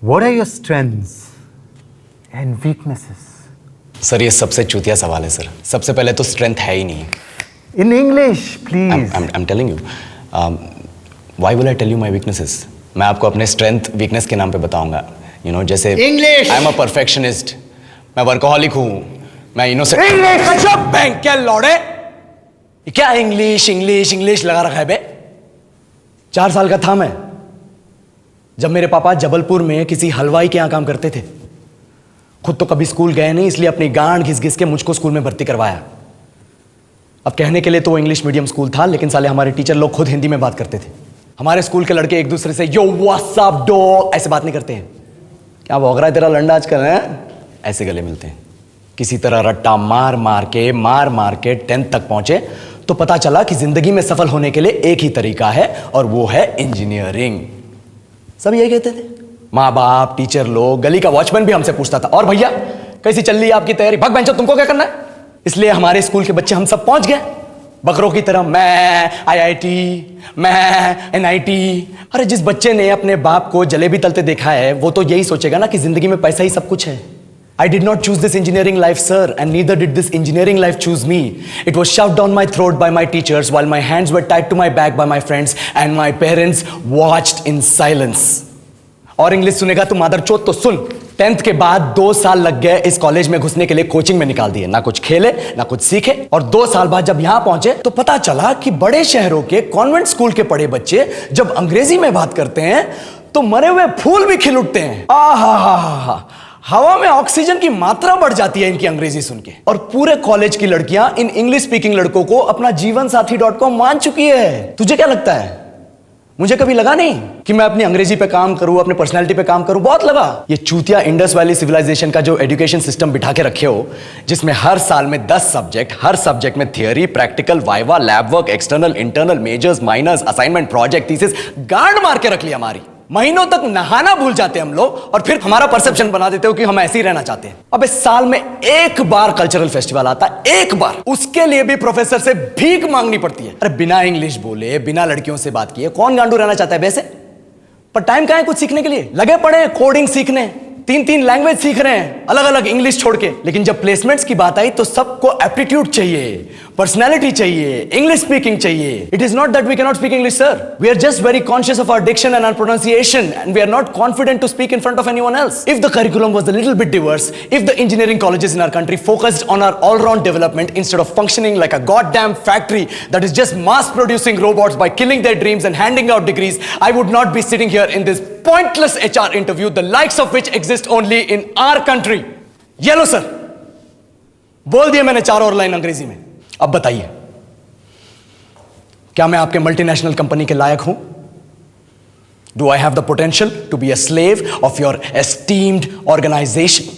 What are your strengths and weaknesses? Sir ये सबसे चूतिया सवाल है सर। सबसे पहले तो स्ट्रेंथ है ही नहीं। In English, please. I'm telling you. Why will I tell you my weaknesses? मैं आपको अपने स्ट्रेंथ वीकनेस के नाम पे बताऊंगा। You know, जैसे English. I'm a perfectionist. मैं वर्कोहॉलिक हूँ। मैं इनोसेंट। English. बैंक क्या लौड़े? ये क्या इंग्लिश लगा रखा है बे? 4 साल का था मैं जब मेरे पापा जबलपुर में किसी हलवाई के यहाँ काम करते थे। खुद तो कभी स्कूल गए नहीं, इसलिए अपनी गांड घिस घिस के मुझको स्कूल में भर्ती करवाया। अब कहने के लिए तो वो इंग्लिश मीडियम स्कूल था, लेकिन साले हमारे टीचर लोग खुद हिंदी में बात करते थे। हमारे स्कूल के लड़के एक दूसरे से यो व्हाट्स अप डॉग ऐसे बात नहीं करते हैं। क्या भौंक रहा है तेरा लंडा आजकल है? ऐसे गले मिलते हैं। किसी तरह रट्टा मार मार के 10th तक पहुंचे तो पता चला कि जिंदगी में सफल होने के लिए एक ही तरीका है और वो है इंजीनियरिंग। सब यही कहते थे। माँ बाप, टीचर लोग, गली का वॉचमैन भी हमसे पूछता था, और भैया कैसी चल रही है आपकी तैयारी? भग बेंचो, तुमको क्या करना है? इसलिए हमारे स्कूल के बच्चे हम सब पहुंच गए बकरों की तरह। मैं IIT, मैं NIT। अरे जिस बच्चे ने अपने बाप को जलेबी तलते देखा है वो तो यही सोचेगा ना कि जिंदगी में पैसा ही सब कुछ है। I did not choose this engineering life, sir, and neither did this engineering life choose me. It was shoved down my throat by my teachers while my hands were tied to my back by my friends and my parents watched in silence. और English सुनेगा तू मादरचोद तो सुन। 10th के बाद 2 साल लग गए इस कॉलेज में घुसने के लिए, कोचिंग में निकाल दिए। ना कुछ खेले ना कुछ सीखे। और 2 साल बाद जब यहां पहुंचे तो पता चला कि बड़े शहरों के कॉन्वेंट स्कूल के पढ़े बच्चे जब अंग्रेजी में बात करते हैं तो मरे हुए फूल भी खिल उठते हैं। आहा, हवा में ऑक्सीजन की मात्रा बढ़ जाती है इनकी अंग्रेजी सुन के। और पूरे कॉलेज की लड़कियां इन इंग्लिश स्पीकिंग लड़कों को अपना जीवनसाथी.com मान चुकी है। तुझे क्या लगता है? मुझे कभी लगा नहीं कि मैं अपनी अंग्रेजी पे काम करूं, अपनी पर्सनालिटी पे काम करूं। बहुत लगा। ये चूतिया इंडस वैली सिविलाइजेशन का जो एजुकेशन सिस्टम बिठा के रखे हो, जिसमें हर साल में 10 सब्जेक्ट, हर सब्जेक्ट में theory, practical, viva, lab work, external, internal, majors, minors, assignment, project, thesis, गांड मार के रख लिया हमारी। महीनों तक नहाना भूल जाते हम लोग और फिर हमारा परसेप्शन बना देते हो कि हम ऐसे ही रहना चाहते हैं। अब इस साल में एक बार कल्चरल फेस्टिवल आता है, एक बार, उसके लिए भी प्रोफेसर से भीख मांगनी पड़ती है। अरे बिना इंग्लिश बोले, बिना लड़कियों से बात किए कौन गांडू रहना चाहता है वैसे? पर टाइम कहां है कुछ सीखने के लिए? लगे पड़े हैं कोडिंग सीखने, 3 लैंग्वेज सीख रहे हैं, अलग अलग इंग्लिश छोड़ के। लेकिन जब प्लेसमेंट्स की बात आई तो सबको एप्टीट्यूड चाहिए, पर्सनैलिटी चाहिए, इंग्लिश स्पीकिंग चाहिए। It is not that we can not speak English, sir. We are just very conscious of our diction and our pronunciation and we are not confident to speak in front of anyone else. If the curriculum was a little bit diverse, if the engineering colleges in our country focused on our all round development instead of functioning like a goddamn factory that is just mass producing robots by killing their dreams and handing out degrees, I would not be sitting here in this pointless HR interview, the likes of which exist only in our country. ये लो sir, बोल दिया मैंने 4 और line अंग्रेजी में। अब बताइए, क्या मैं आपके मल्टीनेशनल कंपनी के लायक हूं? Do I have the potential to be a slave of your esteemed organization?